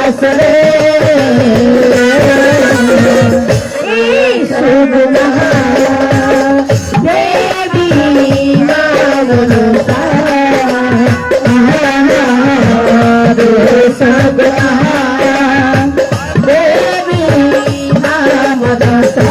আসরে এই শুভ মহা দেবী মা মনসা শুভ মহা দেবী মা মনসা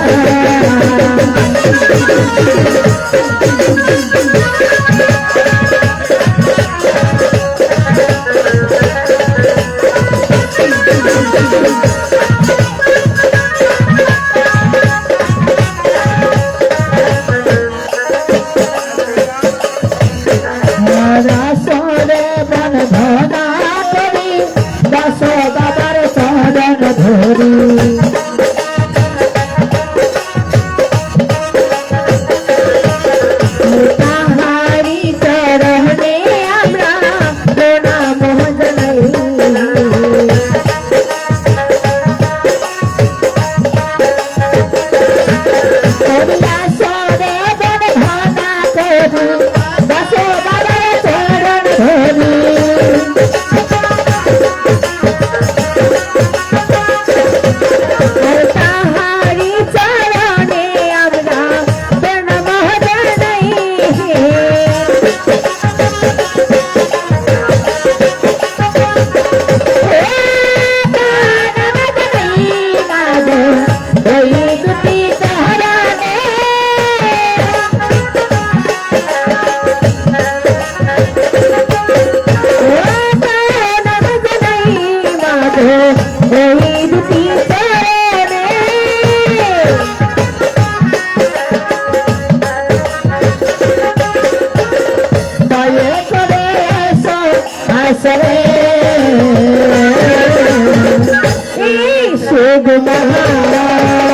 শুভ মহা দেবী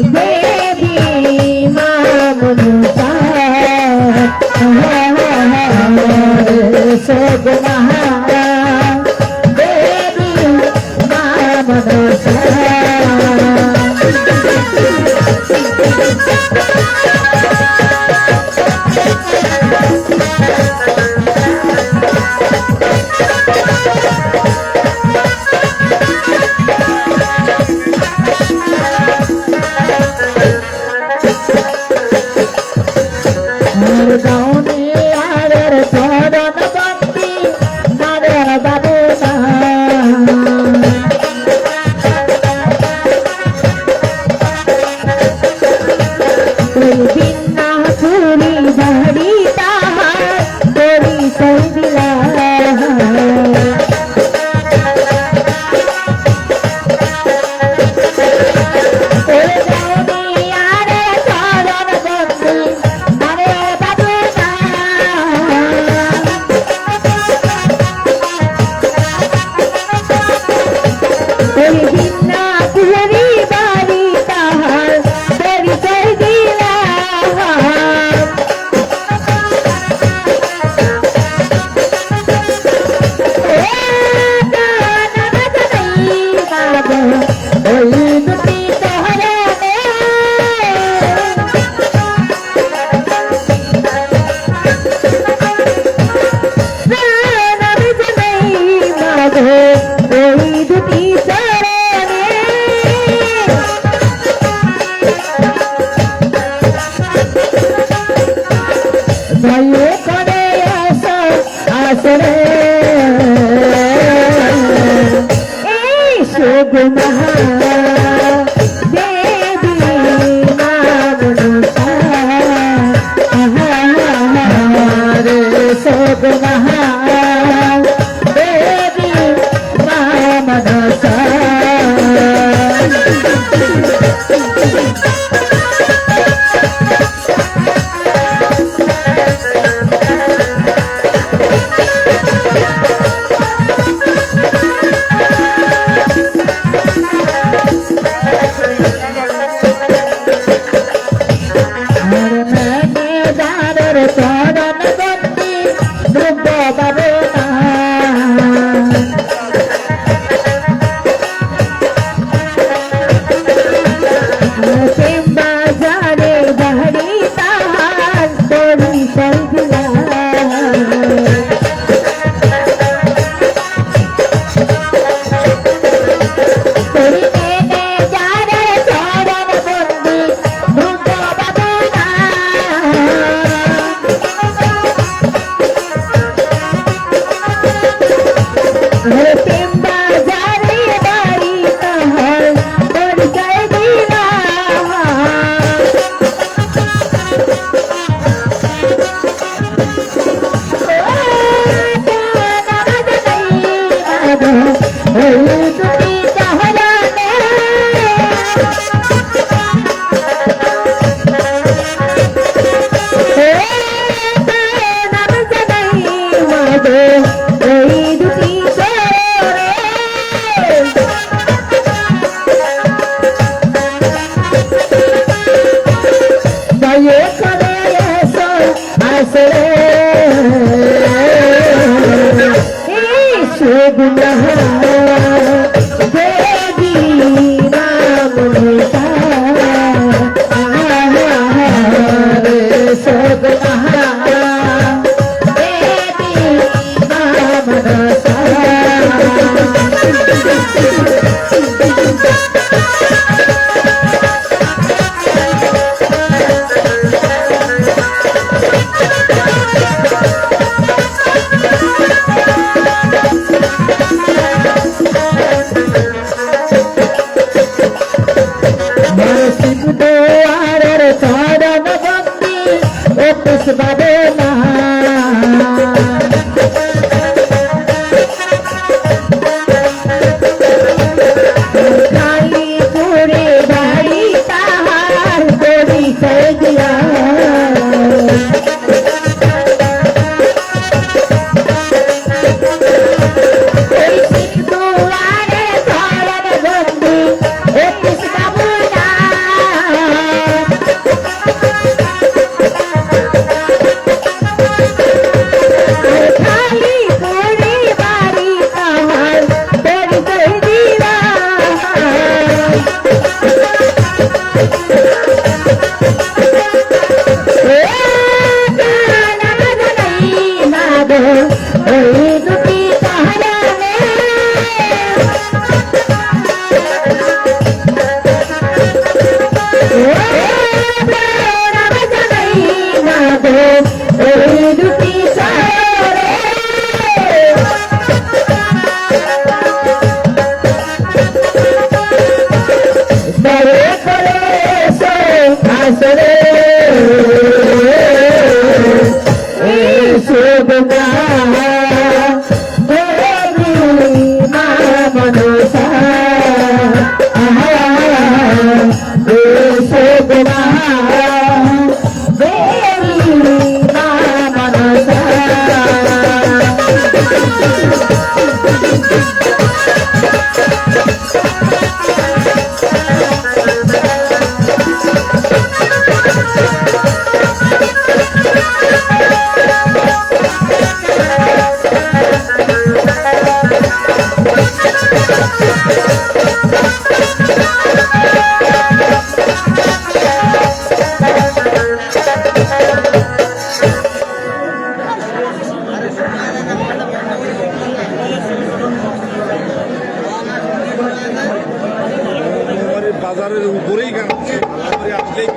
মা মনসা শুভ মহা দেবী মা মনসা ওই দুটি চাহরানে নাম জানাই মাগো ওই দুটি চরে দয়ে করে এসো আসরে সুগুনা দেবী নাম নিতা সুগুনা দেবী নাম নিতা বাদে না খালি পুরে বাড়ি তাহার পরিচয় দিয়া বাজারের উপরেই গান হচ্ছে আসলেই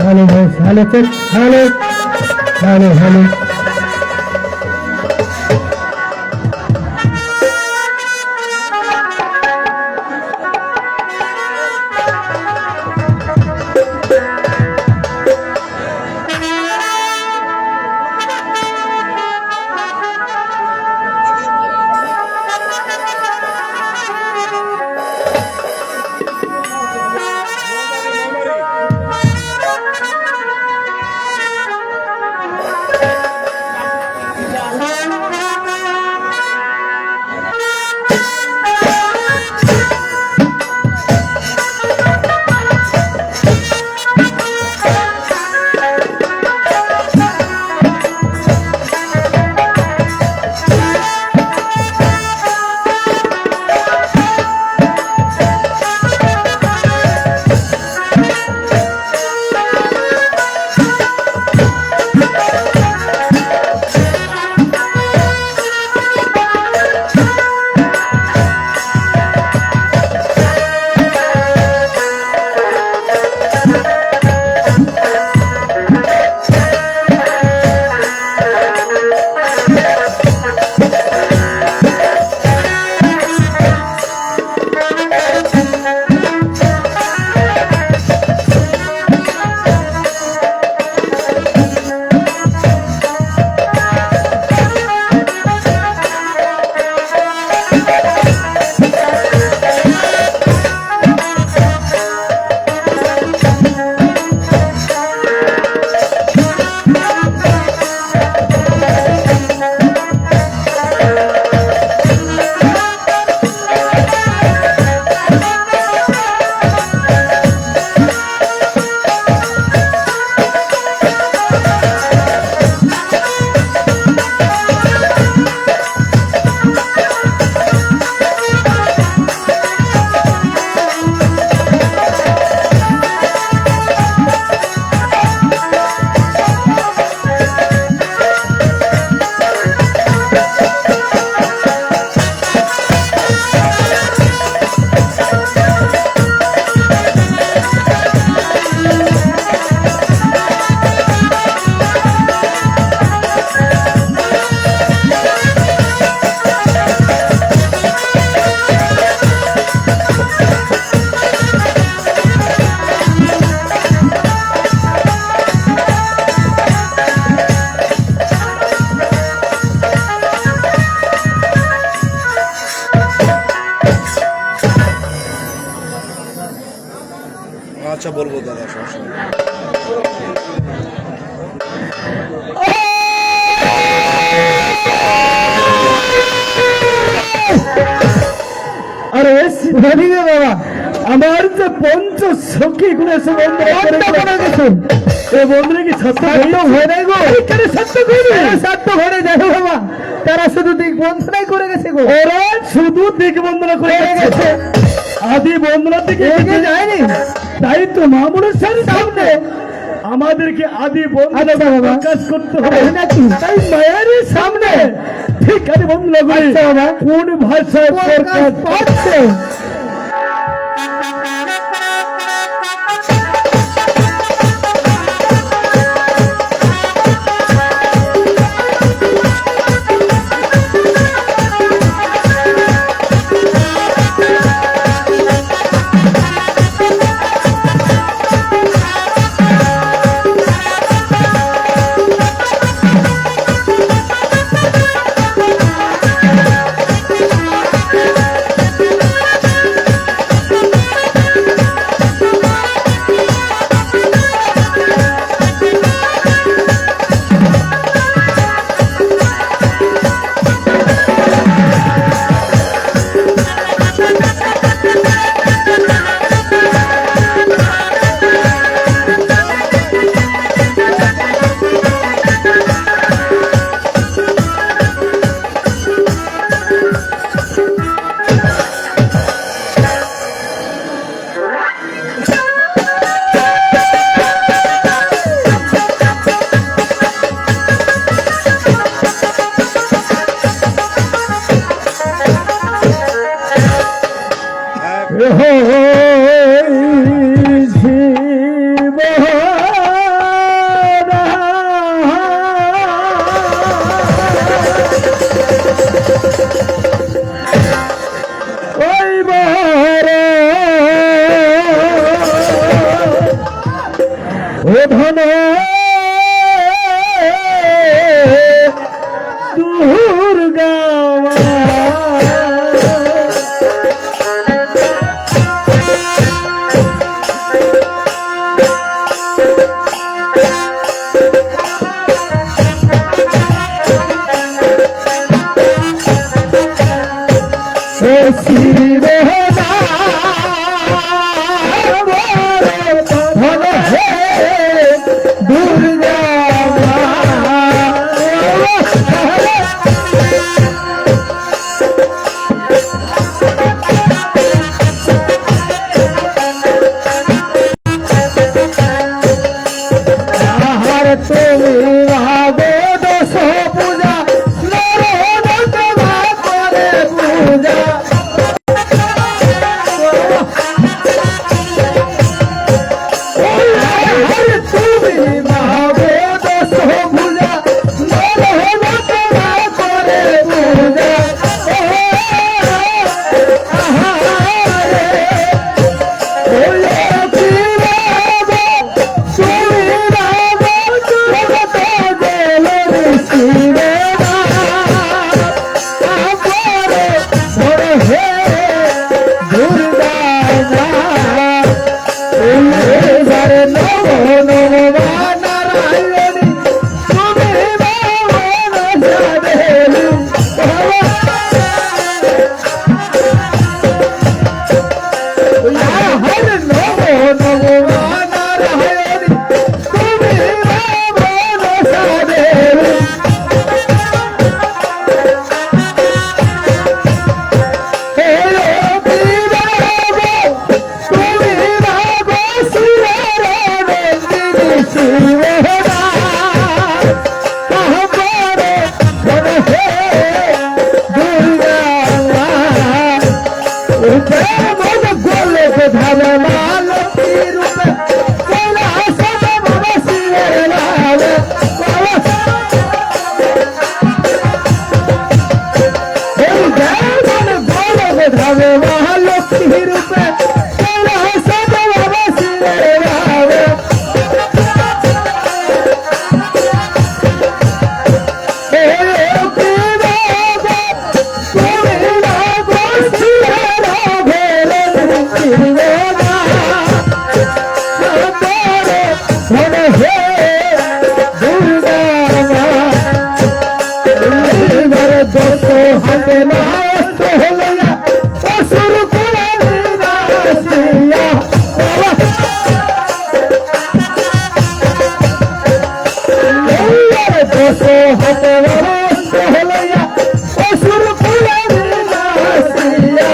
Hello, hello, hello, hello, hello. আচ্ছা বলবো দাদা, সমস্যা নেই। আরে শিবানী রে বাবা, আমার যে পঞ্চ সখী গুলো এসে বন্ধুরা গেছেন, এই বন্ধুরা কি সত্য হয়ে নাই গো? সত্য সত্য ঘরে দেখো বাবা, তারা শুধু দিক বন্ধনাই করে গেছে গো। ওরা শুধু দিক বন্ধনা করে গেছে, আদি বন্ধনা থেকে এগিয়ে যায়নি। তাই তো মামুনের সামনে আমাদেরকে আদি বন্ধনা প্রকাশ করতে হবে নাকি? তাই মায়ের সামনে ঠিক আদি বন্ধনা করে কোন ভাষায় প্রকাশ পাচ্ছে? নব নব বানা হাতে হলইয়া অসুর কুলের নাসিয়া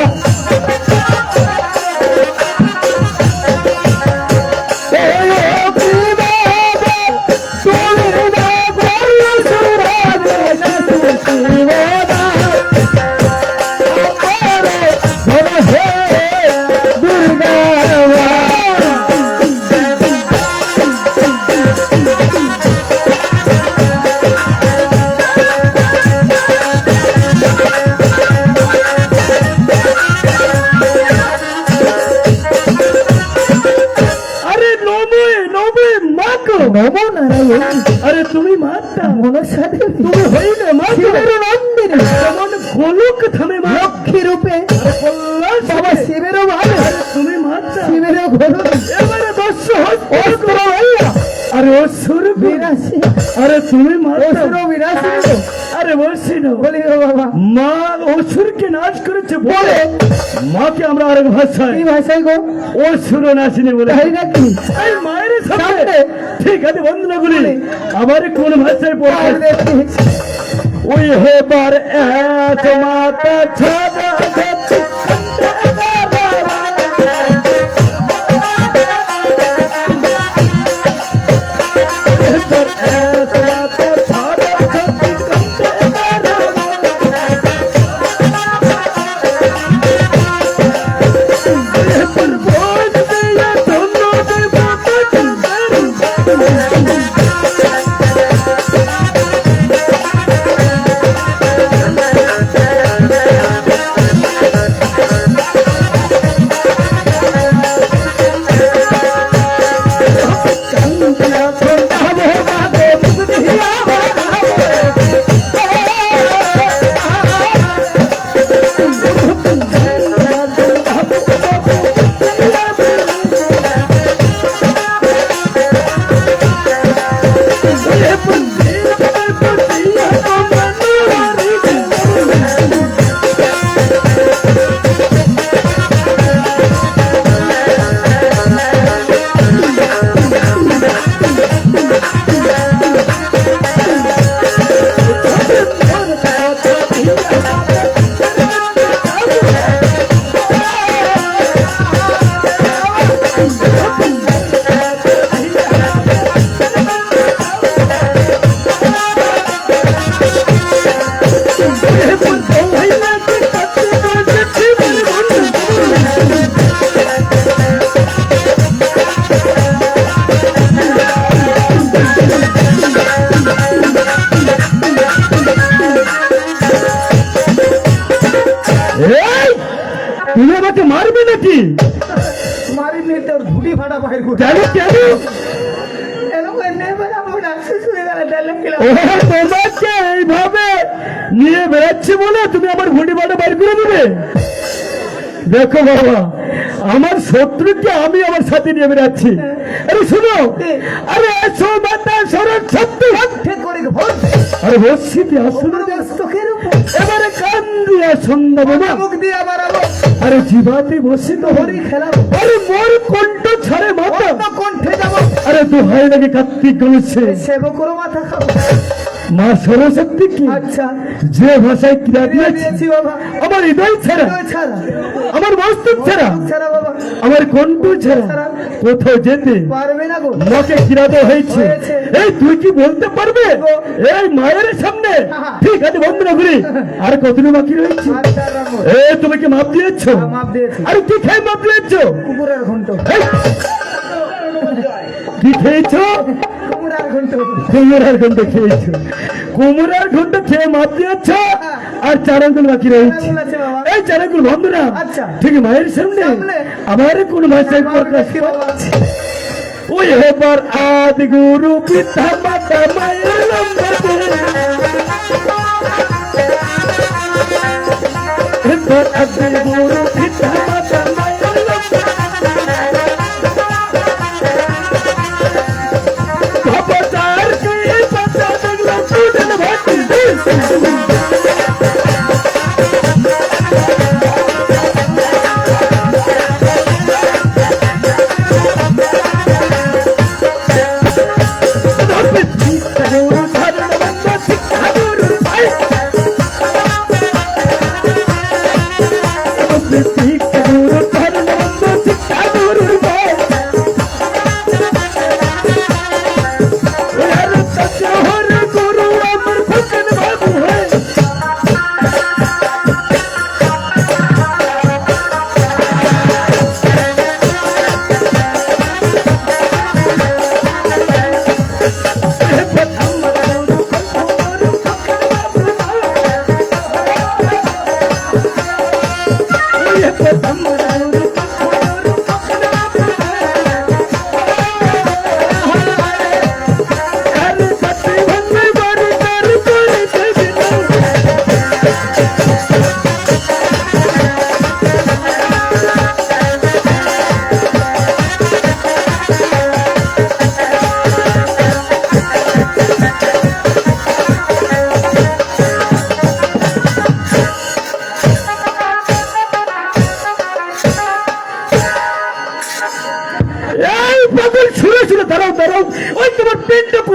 নমো নারায়ণ। আরে তুমি মাতা মনসা দেবী, তুমি হইলে মা শিবের নন্দিনী, যেমন গোলক থামে মা লক্ষ্মী রূপে বাবা শিবেরও ভালো, তুমি মাতা শিবেরও গোলক এবারে দস্যু অস্ত্র আল্লাহ আরে অসুর বিনাশী, আরে তুমি মাতা অসুর বিনাশী। আরে বসিন বলি বাবা মা অসুরকে নাশ করেছে বলে মাকে আমরা আরেক ভাষায় কি ভাষায় গো অসুর নাশিনী বলে তাই নাকি? এই মায়ের সামনে ঠিক আছে বন্দনা বলি আবার কোন ভাষায় পড়ে ওই হেবার এত মাতা ছাড়া তুমি আমাকে মারবে নাকি? মারিনি তোর ধুটি ফাটা বাইর করে কেন কেন তোমাকে এইভাবে নিয়ে বেড়াচ্ছি বলে তুমি আমার ঘুটি ফাটা বাইর করে দেবে? দেখো বাবা আমার শত্রুকে আমি আমার সাথে নিয়ে বেড়াচ্ছি। আরে শুনো আরে এসো মাতা শরৎ শত্রু আরে বসছি এবারে কান দিয়া সন্ধ্যা বাবা মুখ দিয়া বাড়াবো আরে জীবাতে বসি তো হরি খেলাবো আরে মোর কণ্ঠ ছাড়ে মাতা অন্য কণ্ঠে যাবো আরে দোহাই লাগে কার্তিক গণেছে সেবকেরও মাথা খাবো মা সরস্বতী কি আচ্ছা যে ভাষায় ক্রিয়া দিয়েছি দিয়েছি বাবা আমার হৃদয় ছাড়া ছাড়া আমার মস্তক ছাড়া ছাড়া বাবা আমার কণ্ঠ ছাড়া কোথাও যেতে পারবে না গো মাকে কিরাত হয়েছে। এই তুই কি বলতে পারবে এই মায়ের সামনে? ঠিক আছে বন্ধুরা ঘুরি আর কতদিন বাকি রয়েছে? এই তুমি কি মাপ দিয়েছো? মাপ দিয়েছি আরে কি খেয়ে মাপ দিয়েছো? কুকুরের ঘন্ট এই, কি খেয়েছো? কুকুরের ঘন্ট কুমড়ার ঘন্ট খেয়েছো, কুমড়ার ঘন্ট খেয়ে মাপ দিয়েছ আর চারাগুলো বাকি রয়েছে। আছে বাবা এই চারাগুলো বন্ধুরা আচ্ছা। ঠিক মায়ের সামনে সামনে। আমার কোন ভাষায় প্রকাশ দেখি বাবা ওই এবার আদি গুরু পিতা মাতা মায়ের লম্বা এবার আদি গুরু পিতা মাতা মায়ের লম্বা বাবার কে পাতা দেখলো চুদন ভাটি গুরু ধর্ম বন্ধ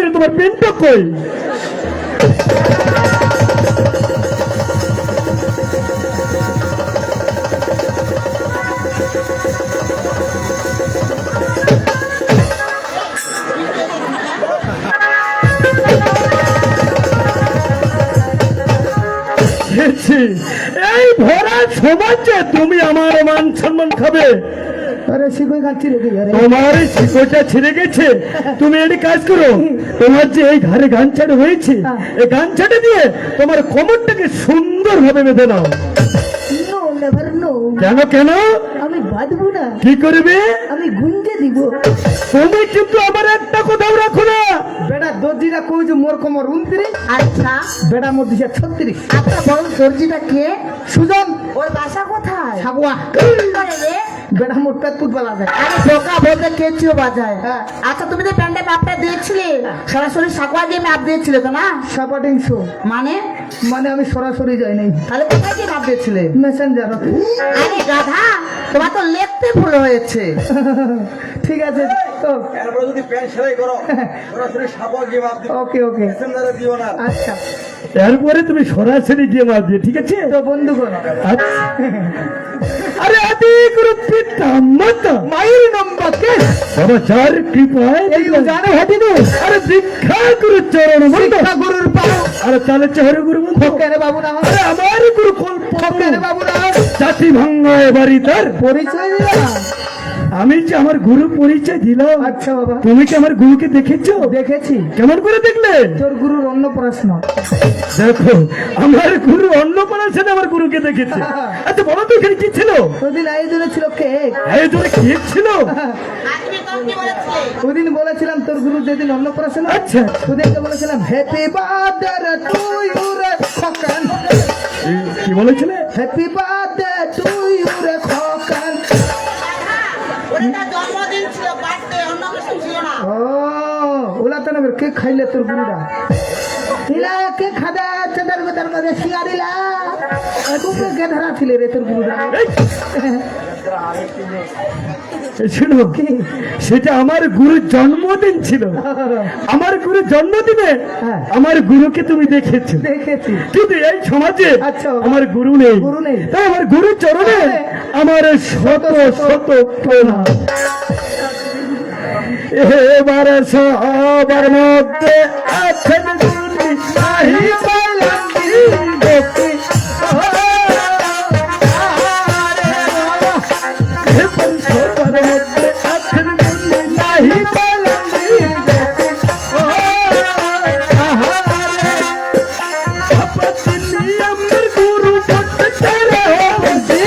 করে তোমার পেনটা কই? এই ভরা সমাজে তুমি আমার মান সম্মান খাবে? আরে শিখই খাচ্ছি রেখে আরে তোমার এই শিকড়টা ছিঁড়ে গেছে। তুমি এটি কাজ করো, তোমার যে এই ঘাড়ে গামছাটা হয়েছে, এই গামছাটা দিয়ে তোমার কোমরটাকে সুন্দর ভাবে বেঁধে নাও। No never know. কেন কেন? আমি বাঁধবো না, কি করবে? আমি গুঞ্জে দিব। তুমি কিন্তু আমার একটা কথাও রাখো না। বেটা দর্জিটা কই যে মোর কোমর 29, আচ্ছা বেটা মোর দিশা 36। আচ্ছা বল দর্জিটা কে? সুজন ওর বাসা কোথায়? সাগুয়া, করে রে? বেটা মোর পেট ফুটবল আছে। আরে বোকা বলতে কেচিও বাজায়। হ্যাঁ। আচ্ছা তুমি যে প্যান্টে মাপটা দিয়েছিলে সরাসরি সাকুয়া দিয়ে মাপ দিয়েছিলে তো না? সাপাটিং শো মানে মানে আমি সরাসরি যাই নাই, তাহলে কোথায় গিয়ে মাপ দিয়েছিলে? মেসেঞ্জার। আরে গাধা তোমার তো লিখতে ভুল হয়েছে। ঠিক আছে তো, এরপরে যদি প্যান্ট সেলাই করো সরাসরি সাপা গিয়ে মাপ দিও, ওকে ওকে মেসেঞ্জারে দিও না। আচ্ছা এরপরে তুমি সরাসরি গিয়ে মার দিয়ে, ঠিক আছে? তো বন্ধুগণ, আচ্ছা। আরে আদি গুরু পিতা মাতা মায়ের নম্বর কে বাবা যার কৃপায় এই জানে হাতি দু আরে দীক্ষা গুরু চরণ বন্ধ। শিক্ষা গুরুর পাও আরে তাহলে চহরে গুরু বন্ধ। কেন বাবু না আরে আমার গুরু কল্প কেন বাবু না জাতি ভাঙ্গা এবারই তার। পরিচয় দিলাম। আমি যে আমার গুরু পরিচয় দিলাম, আচ্ছা বাবা, তুমি কি আমার গুরুকে দেখেছো? দেখেছি। কেমন করে দেখলে? তোর গুরুর অন্য প্রশ্ন। দেখো আমার গুরু অন্য পড়াশোনা আমার গুরুকে দেখেছে। আচ্ছা বলো তো এখানে কি ছিল? ওদিন আয়োজনে ছিল কেক। এই তোর কি ছিল? আর তুমি তখন কি বলেছিলে? ওদিন বলেছিলাম তোর গুরু যেদিন অন্য প্রশ্ন, আচ্ছা ওদিনকে বলেছিলাম হ্যাপি বার্থডে টু ইউ রে খোকন, কি বলেছিলে? হ্যাপি বার্থডে টু ইউ রে খোকন। ওটা তার জন্মদিন ছিল, বার্থডে, অন্য কিছু ছিল না। ও ওলা তো না কেক খাইলে তোর গুরুরা ইলা কেক খাদা চাদার বেদার মধ্যে শিয়ারিলা তুমি কে ধরা ছিলে রে তোর গুরুরা। এই শোনো, সেটা আমার গুরুর জন্মদিন ছিল। আমার গুরুর জন্মদিনে হ্যাঁ। আমার গুরুকে তুমি দেখেছো, দেখেছি। কিন্তু এই সমাজে আচ্ছা। আমার গুরু নেই। গুরু নেই। তাই আমার গুরুর চরণে আমার শত শত প্রণাম। এবার সবার মধ্যে আছেন গুরু, নাহি পাইলাম দেখি। এবার সবার মধ্যে আছেন গুরু, নাহি পাইলাম দেখি। আপনি আমার গুরু বলতে চাইলে বলছি।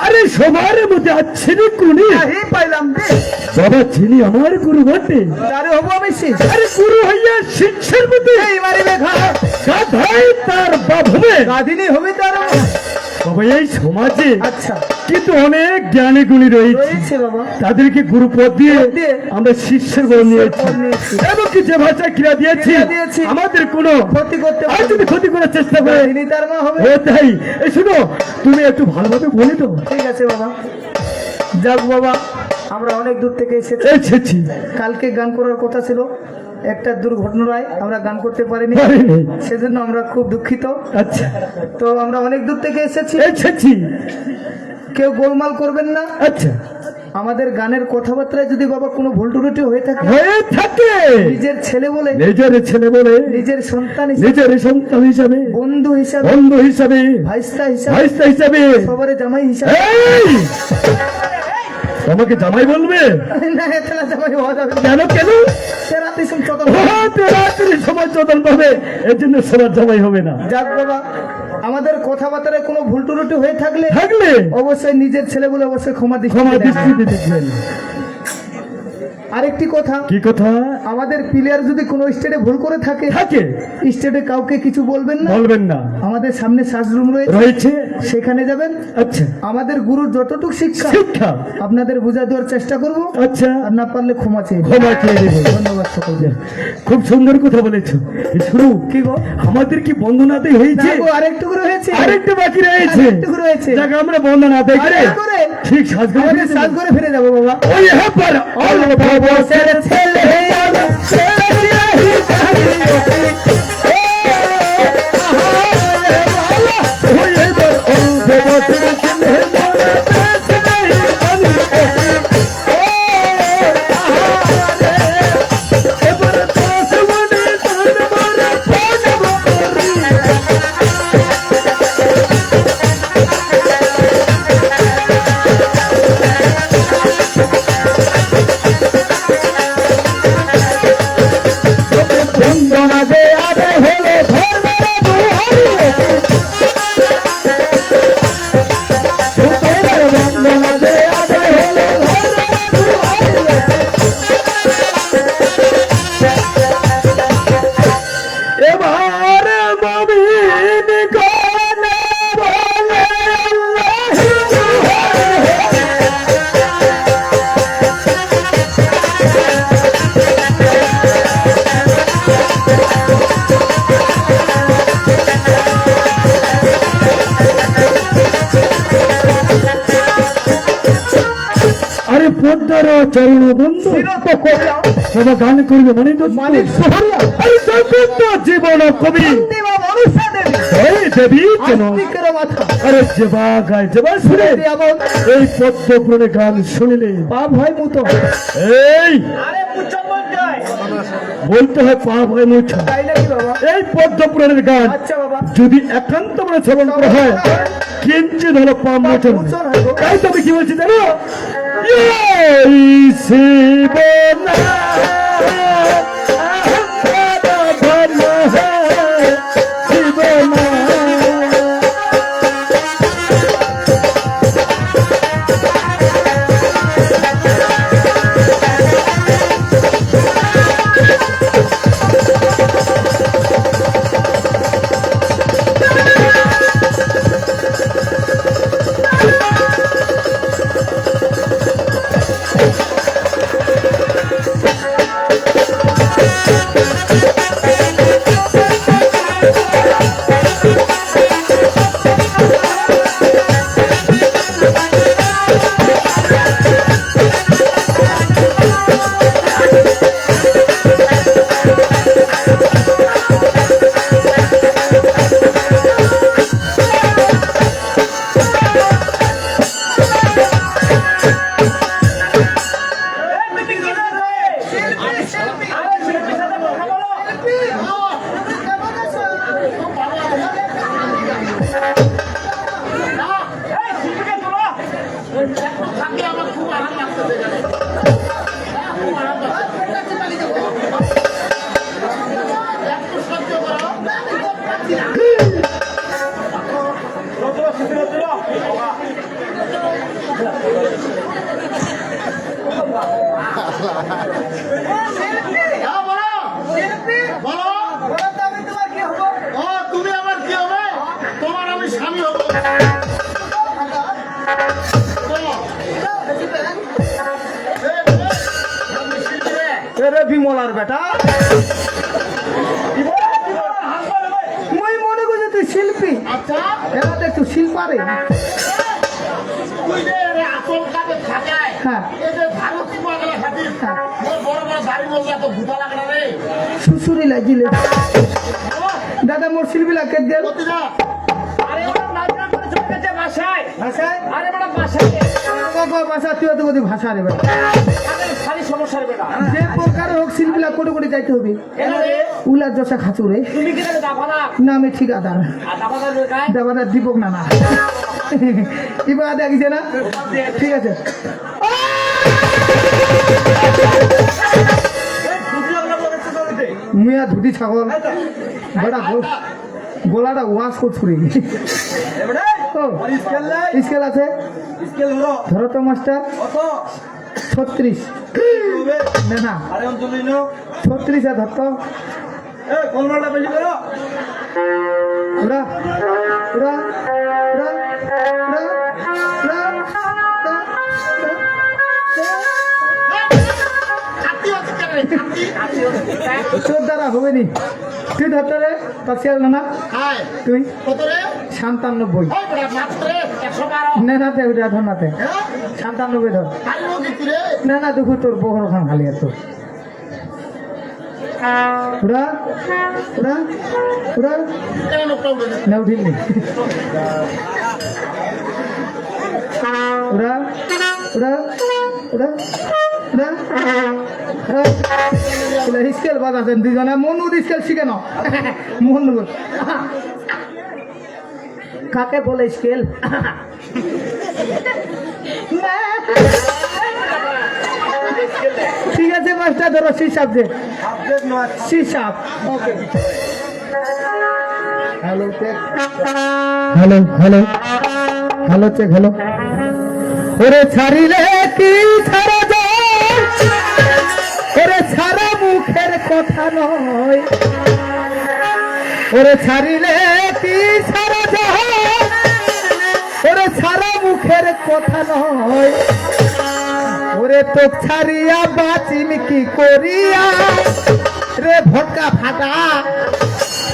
আরে সবার মধ্যে আছে রে কুনি, নাহি পাইলাম রে বাবা যিনি আমার গুরু বটে। তারে হবো আমি শিখ। আরে গুরু হইয়া শিক্ষার মধ্যে এই মারিবে ঘা গাধাই তার বাপ হবে। গাধিনী হবে তার। বাবা এই সমাজে আচ্ছা কিন্তু অনেক জ্ঞানী গুণী রয়েছে, রয়েছে বাবা। তাদেরকে গুরু পদ দিয়ে দিয়ে আমরা শিষ্যের বলে নিয়েছি। পদ নিয়েছি। এমনকি যে ভাষা ক্রিয়া দিয়েছি ক্রিয়া দিয়েছি। আমাদের কোনো ক্ষতি করতে আর যদি ক্ষতি করার চেষ্টা করে গাধিনী তার মা হবে। ও তাই এই শুনো, তুমি একটু ভালোভাবে বলে তো। ঠিক আছে বাবা। যাক বাবা, আমরা অনেক দূর থেকে এসেছি। এসেছি কালকে গান করার কথা ছিল, একটা দুর্ঘটনায় আমরা গান করতে পারিনি, পারিনি। সেজন্য আমরা খুব দুঃখিত। আচ্ছা তো আমরা অনেক দূর থেকে এসেছি, এসেছি কেউ গোলমাল করবেন না। আচ্ছা আমাদের গানের কথাবার্তায় যদি বাবা কোনো ভুল ত্রুটি হয়ে থাকে, হয়ে থাকে নিজের ছেলে বলে, নিজের ছেলে বলে, নিজের সন্তান হিসেবে, নিজের সন্তান হিসাবে, বন্ধু হিসাবে, বন্ধু হিসাবে, ভাইস্তা হিসাবে, ভাইস্তা হিসাবে, সবারে জামাই হিসাবে। এই তোমাকে জামাই বলবে? না এতলা জামাই হওয়া যাবে না। কেন কেন? তেরাতে চোদন রাত্রি সময় চোদন পাবে, এর জন্য সবার জামাই হবে না। যাক বাবা, আমাদের কথাবার্তায় কোনো ভুল টুরুটি হয়ে থাকলে অবশ্যই নিজের ছেলে বলে অবশ্যই ক্ষমা দৃষ্টিতে দেখবেন। আরেকটি কথা, কি কথা? আমাদের প্লেয়ার যদি কোনো স্টেটে ভুল করে থাকে স্টেটে কাউকে কিছু বলবেন না। আমাদের সামনে সাজরুম রয়েছে, সেখানে যাবেন। আচ্ছা, আমাদের গুরুর যতটুকু শিক্ষা আপনাদের বুঝা দেওয়ার চেষ্টা করব। আচ্ছা, আর না পারলে ক্ষমা চেয়ে দেব। ধন্যবাদ সকলকে। খুব সুন্দর কথা বলেছো। শুরু কি গো, আমাদের কি বন্ধন আদায় হয়েছে? আরেকটু রয়েছে, আরেকটু বাকি রয়েছে। যাকে আমরা বন্ধন আদায় করে ঠিক সাজ করে ফিরে যাবো বাবা। ওই হ্যাপার অল্প বছর ছেলে চরণ বন্ধু সবা গান করবে জীবন কবি দেবী কেন? আরে যেবা গায় যেবা শুনে এই পদ্মপুরাণে গান শুনিলে পাপ হয় মুত। এই বলতে হয় পাপ হয় মুছ। এই পদ্মপুরাণের গান যদি একান্ত মনে শ্রবণ করা হয় কিঞ্চিত হলো পাপ মোচন। তাই তবে কি বলছি জানো? শিবনা বিমলার বেটা মই মনে করছি তুই শিল্পী। আচ্ছা, এরা একটু শিল্পারে সুসুরি লাগিলে দাদা মোর শিল্পী লাগে ভাষা তুই তো ভাষা রে যে প্রকার হোক শিল্পীলা কোটি কোটি যাইতে হবে। উলা জসা খাচুরে না আমি ঠিক আদার দাবাদার দীপক না না দীপক আদা গেছে না, ঠিক আছে। মিয়া ধুতি ছাগল বড়া গোলাটা ওয়াশ করছুরি এবারে ও আর স্কেল নাই স্কেল আছে স্কেল ধরো ধরো তো মাস্টার কত 36 হবে না না আরে অঞ্চল নিনো 36 এ ধরতো এ কলমাটা বেশি করো উড়া উড়া উড়া উড়া উড়া তোর দ্বারা হবে নি তুই ধরতে রে তোর শেয়ার না তুই 97 না না তে উঠা ধর না তে 97 ধর না না দেখো তোর বহর খান খালি এত উড়া উড়া উড়া না উঠিনি উড়া উড়া উড়া উড়া স্কেল বাদ আছেন দুজনে মনু স্কেল শিখে নাও মনু কাকে বলে স্কেল ঠিক আছে মাস্টার ধরো সি সাবজেক্ট সাবজেক্ট নয় C sub okay hello hello hello hello check hello ওরে ছাড়িলে কি ছাড়া যায় ওরে ছাড়া মুখের কথা নয় ওরে ছাড়িলে কি ছাড়া যায় ওরে ছাড়া মুখের কথা নয় ওরে তো ছাড়িয়া বাঁচিন কি করিয়া রে ভটকা ফাটা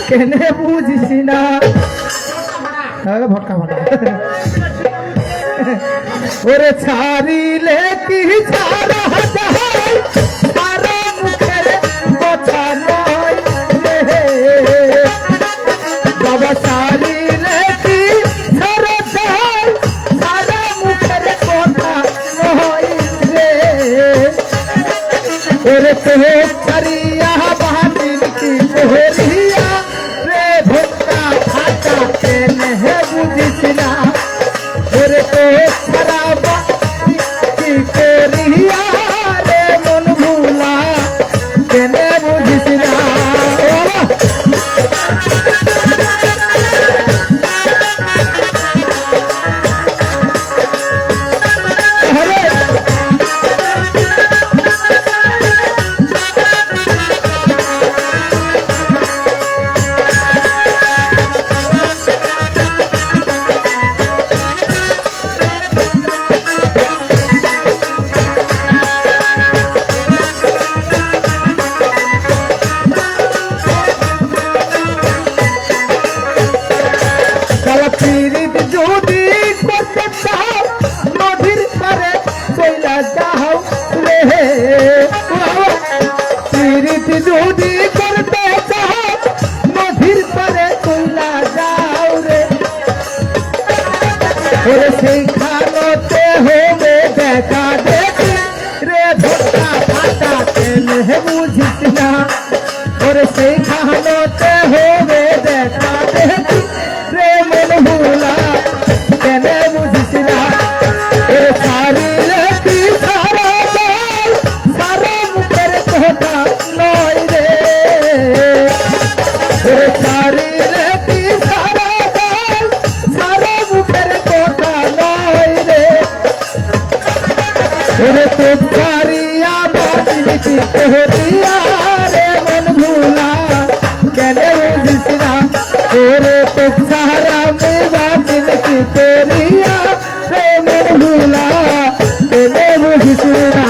কেনে বুঝিস না ভটকা ফাটা ওরে ছাড়িলে কি ছাড়া যায় ছাড়া মুখের কথা নয় রে বাবা ছাড়িলে কি ছাড়া যায় ছাড়া মুখের কথা নয় রে ওরে তো ছাড়িয়া বাঁচিন কি করিয়া রে ভটকা ফাটা কেনে বুঝিস না ওরে তো খারাপ কি করিয়া রে মন ভুলা কেনে বুঝিস না যদি করতে চাও নদীর পারে চইলা যাও রে পীড়িত যদি করতে চাও নদীর পারে চইলা যাও রে ওরে সেইখানতে হবে দেখা দেখি রে ভটকা ফাটা কেনে বুঝিস না ওরে সেইখানতে হবে দেখা দেখি রে মন ভুলা কেনে বুঝিস না এ ছাড়িলে কি ছাড়া যায় সারা মুখের কথা নয় রে এ ছাড়িলে কি ছাড়া যায় সারা মুখের কথা নয় রে ওরে তো ছাড়িয়া বাঁচিনি কি করিয়া রে মন ভুলা কেনে বুঝিস না ওরে তো সারা মে বাঁচিন কি করিয়া রে মন ভুলা কেনে বুঝিস না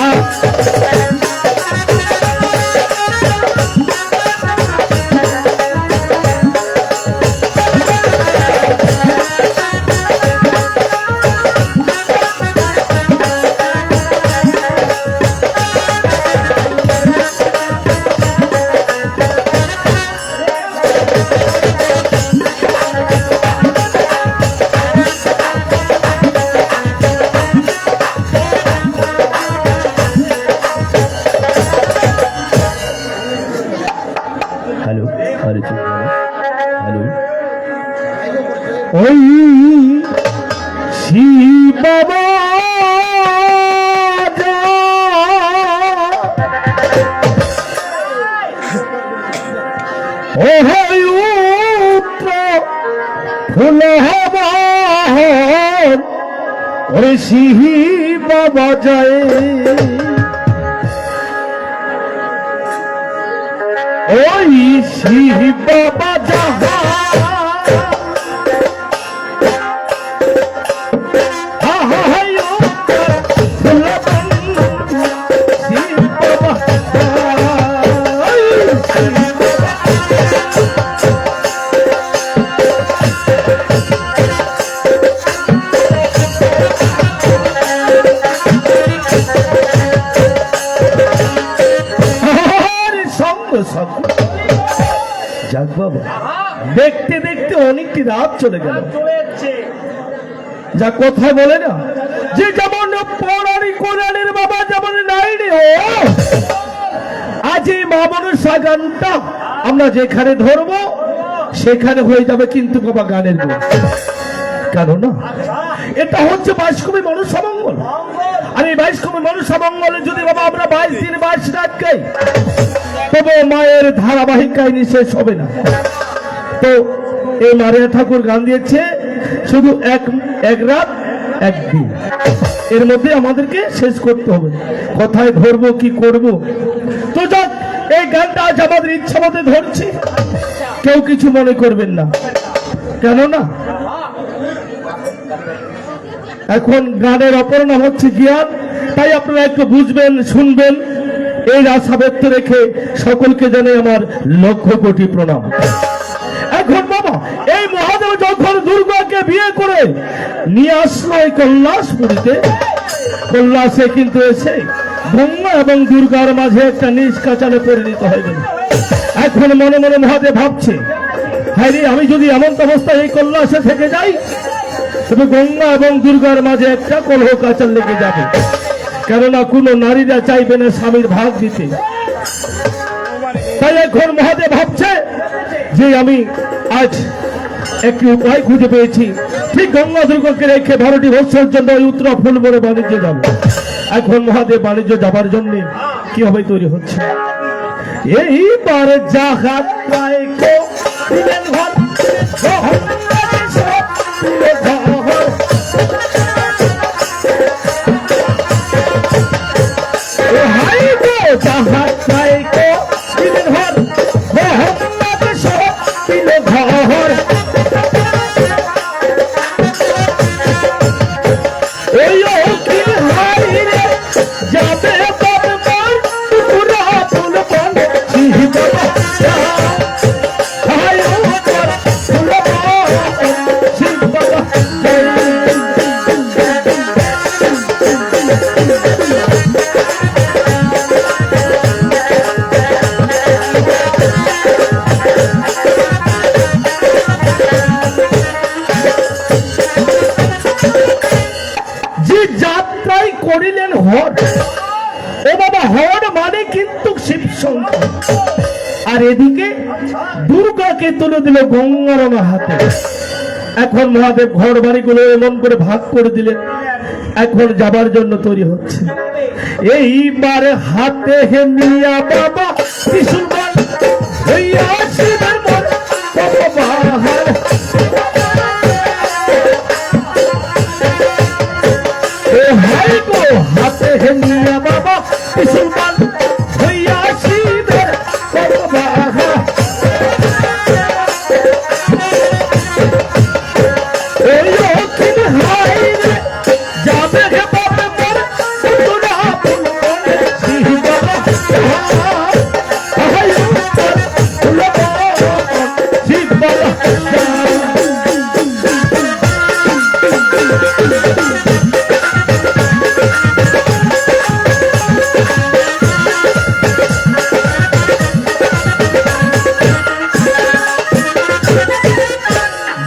হ্যালো হ্যালো হ্যালো ওই শিব বাবা ও হয় উত্র ফুল হবার ওরে সিহি বাবা যায় ওই সিহি বাবা যাহা যাক বাবা, দেখতে দেখতে অনেকটি রাত চলে গেল। যা কোথায় বলে না যে যেমন পৌরাণিক কোরআনের বাবা যেমন নাই রে ও আজ এই মামনুষা গানটা আমরা যেখানে ধরবো সেখানে হয়ে যাবে কিন্তু বাবা গানের গুণ। কেন না এটা হচ্ছে 22 কবি মনসামঙ্গল, আর এই 22 কবি মনসামঙ্গলে যদি বাবা আমরা 22 দিন 22 রাত গাই তবে মায়ের ধারাবাহিক কাহিনী শেষ হবে না। তো এই মারিয়া ঠাকুর গান দিয়েছে শুধু এক রাত একদিন, এর মধ্যে আমাদেরকে শেষ করতে হবে। কোথায় ধরবো কি করব, তো যাক এই গানটা আজ আমাদের ইচ্ছা মতো ধরছি, কেউ কিছু মনে করবেন না। কেননা এখন গানের অপর নাম হচ্ছে জ্ঞান, তাই আপনারা একটু বুঝবেন শুনবেন এই আশা ব্যক্ত রেখে সকলকে জানাই আমার লক্ষ কোটি প্রণাম। এখন বাবা এই মহাদেব যখন দুর্গাকে বিয়ে করে নিয়ে আসলো এই কৈলাসপুরীতে, কৈলাসে কিন্তু এসে গঙ্গা এবং দুর্গার মাঝে একটা নিষ্কাচারে পরিণত হয়ে গেল। এখন মনে মনে মহাদেব ভাবছে, হায় রে আমি যদি এমন অবস্থায় এই কৈলাসে থেকে যাই তবে গঙ্গা এবং দুর্গার মাঝে একটা কলহ কাচার লেগে যাবে, কেননা কোনো নারীরা চাইবে না স্বামীর ভাগ দিতে। তাই এখন মহাদেব ভাবছে যে আমি আজ একটি উপায় খুঁজে পেয়েছি, ঠিক গঙ্গা দুর্গাকে রেখে 12টি বছরের জন্য ওই উত্তরা ফুল বলে বাণিজ্য যাব। এখন মহাদেব বাণিজ্য যাবার জন্য কি হবে তৈরি হচ্ছে। এইবার জাহাজ করিলেন হর। ও বাবা হর মানে কিন্তু শিব শঙ্কর, আর এদিকে দুর্গাকে তুলে দিল গঙ্গার হাতে। এখন মহাদেব ঘর বাড়িগুলো এমন করে ভাগ করে দিলেন, এখন যাবার জন্য তৈরি হচ্ছে। এইবার হাতে হে নিয়া বাবা ত্রিশূল হইয়া শিবের মন বাহার। হাতে হে নিয়া বাবা ত্রিশূল হইয়া শিবের বাহার। যাবে হে বাবা মোর সুরা শিব বাবা শিব বাবা।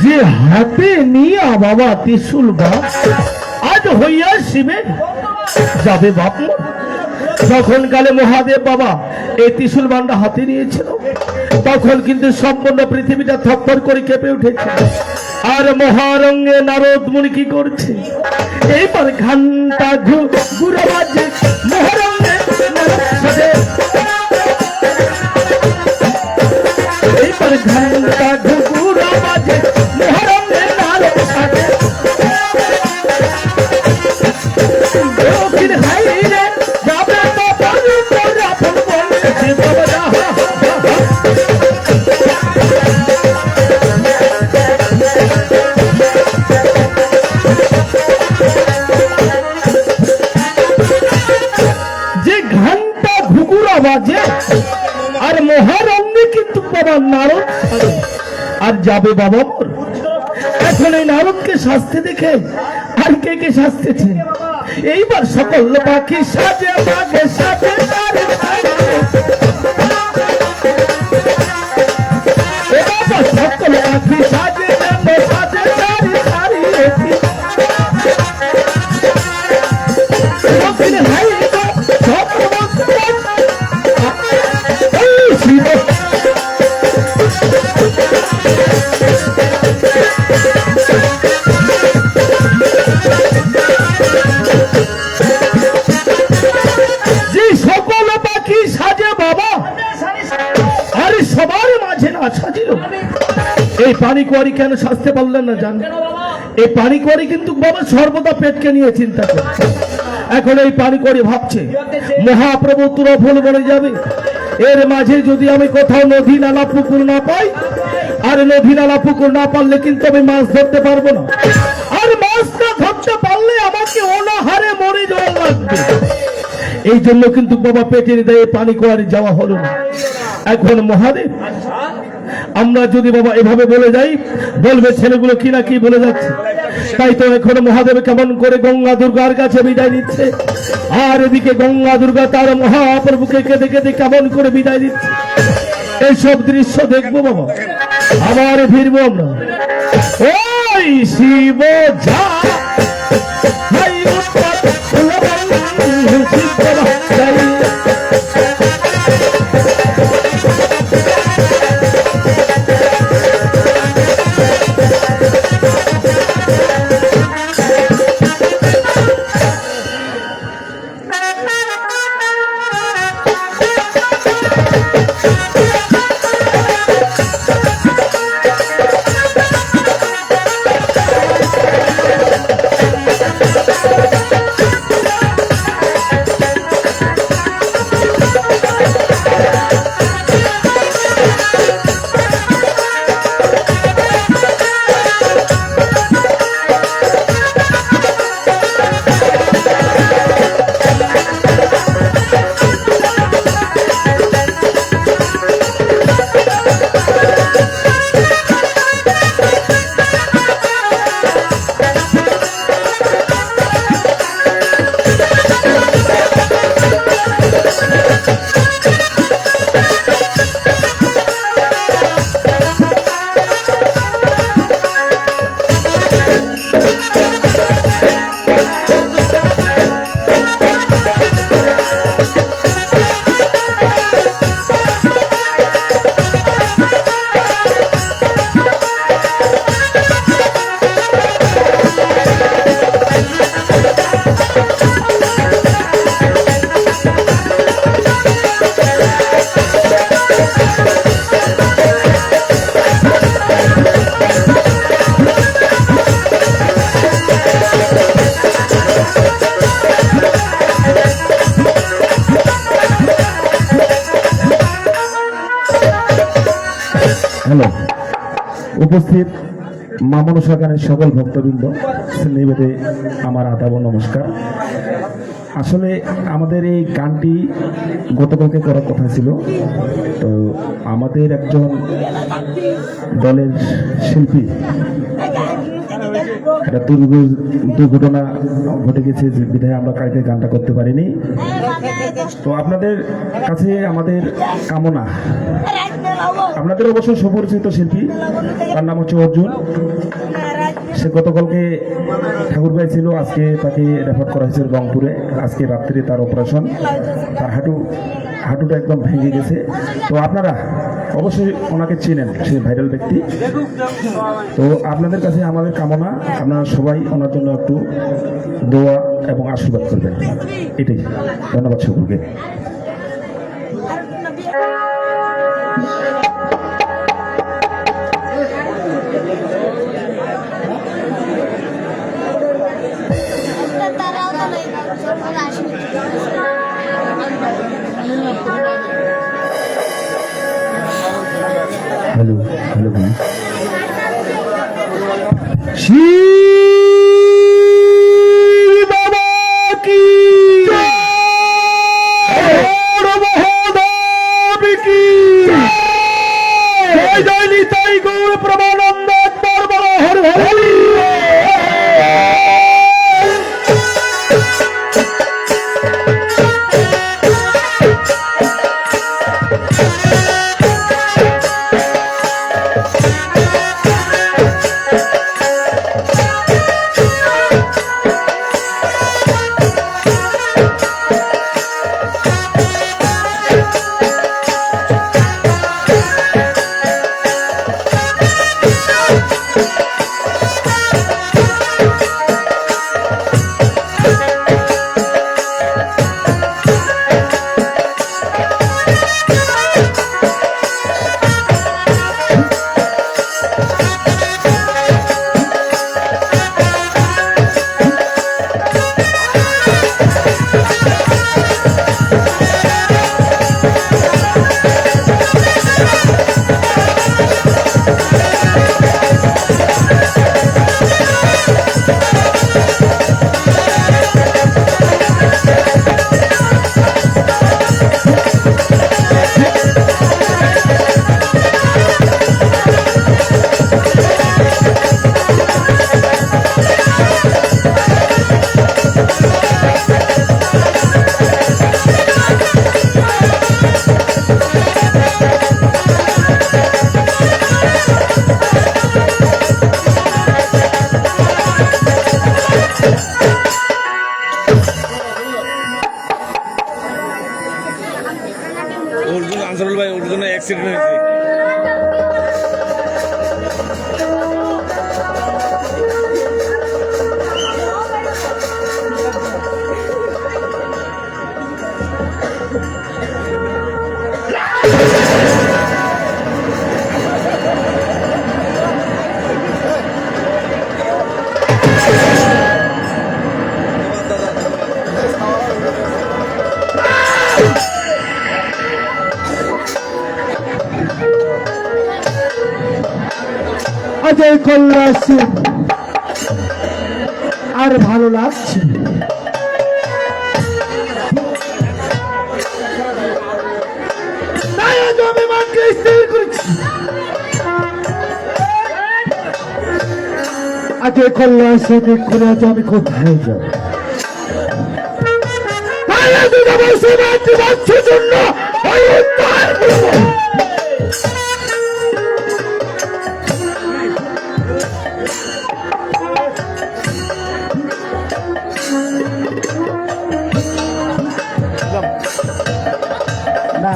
যে হাতে নিয়া বাবা ত্রিশূল আজ হইয়া শিবের যাবে বাপ। যখন কালে মহাদেব বাবা এই ত্রিশূল বান্ডা হাতে নিয়েছিল তখন কিন্তু সম্পূর্ণ পৃথিবীটা থরথর করে কেঁপে উঠেছে। আর মহারঙ্গে নারদ মুনি কি করছে, এইবার ঘন্টা ঘুরে বাজে মহারঙ্গে আমার ঘন্টা ঘুঘুরা বাজে মহরমের নারদ সাজে দক্ষিণ হাইরে যাবে তো বলু তোরা ফুটবল বাবা যে ঘন্টা ঘুঘুরা বাজে আর মহারণ্যে কিন্তু বাবা নারদ আর যাবে বাবা মোর। এখন এই নারদকে শাস্তি দেখে আর কে কে শাস্তিছে এইবার সকল পাখি সাজে বাগে সাজে তারে সাজে। এ বাবা সকল পাখি সাজে বাগে সাজে তারে সারি দক্ষিণ হাইরে শিব যে সকল পাখি সাজে বাবা আরে সবার মাঝে না সাজিল এই পানি কোয়ারি কেন সাজতে পারলেন না জান এই পানি কোয়ারি কিন্তু বাবা সর্বদা পেটকে নিয়ে চিন্তা করে এখন এই পানি কোয়ারি ভাবছে মহাপ্রভু তোরা ভুল বলে যাবে এর মাঝে যদি আমি কোথাও নদী নালা পুকুর না পাই আর নদী নালা পুকুর না পারলে কিন্তু আমি মাছ ধরতে পারবো না আর মাছ না ধরতে পারলে আমাকে অনাহারে মরে যাওয়া লাগবে এই জন্য কিন্তু বাবা পেটের দায়ে পানি কোয়ারি যাওয়া হলো না এখন মহাদেব আমরা যদি বাবা এভাবে বলে যাই বলবে ছেলেগুলো কি না কি বলে যাচ্ছে তাই তো এখন মহাদেব কেমন করে গঙ্গা দুর্গার কাছে বিদায় নিচ্ছে আর এদিকে গঙ্গা দুর্গা তার মহাপ্রভুকে কেঁদে কেঁদে কেমন করে বিদায় দিচ্ছে এইসব দৃশ্য দেখবো বাবা আবার ফিরবো আমরা ওই শিব যা হাই উৎপত শিব বাবা যাই। হ্যালো, উপস্থিত মা মনসা গানের সকল ভক্তবৃন্দ, নিবেদে আমার আদাব নমস্কার। আসলে আমাদের এই গানটি গতকালকে করার কথা ছিল, তো আমাদের একজন দলের শিল্পী একটা দুর্ঘটনা ঘটে গেছে, বিধায় আমরা কালকে গানটা করতে পারিনি। তো আপনাদের কাছে আমাদের কামনা, আপনাদের অবশ্য সুপরিচিত শিল্পী, তার নাম হচ্ছে অর্জুন। সে গতকালকে ঠাকুরগাঁও ছিল, আজকে তাকে রেফার করা হয়েছে রংপুরে। আজকে রাত্রে তার অপারেশন, তার হাঁটুটা একদম ভেঙে গেছে। তো আপনারা অবশ্যই ওনাকে চেনেন, সে ভাইরাল ব্যক্তি। তো আপনাদের কাছে আমাদের কামনা, আপনারা সবাই ওনার জন্য একটু দোয়া এবং আশীর্বাদ করবেন, এটাই। ধন্যবাদ সকলকে। অর্জুন আনসারুল ভাই অর্জুনের অ্যাক্সিডেন্ট হয়েছে। অজয় কল্লাসে আর ভালো লাগছে। তাই আজ আমি মাকে স্থির করেছি, অজয় কল্লাসে করে আজ আমি কোথায় যাব। তাই আজ যাবো সীমান্ত বাচ্চার জন্য ওই উদ্ধার করবো। না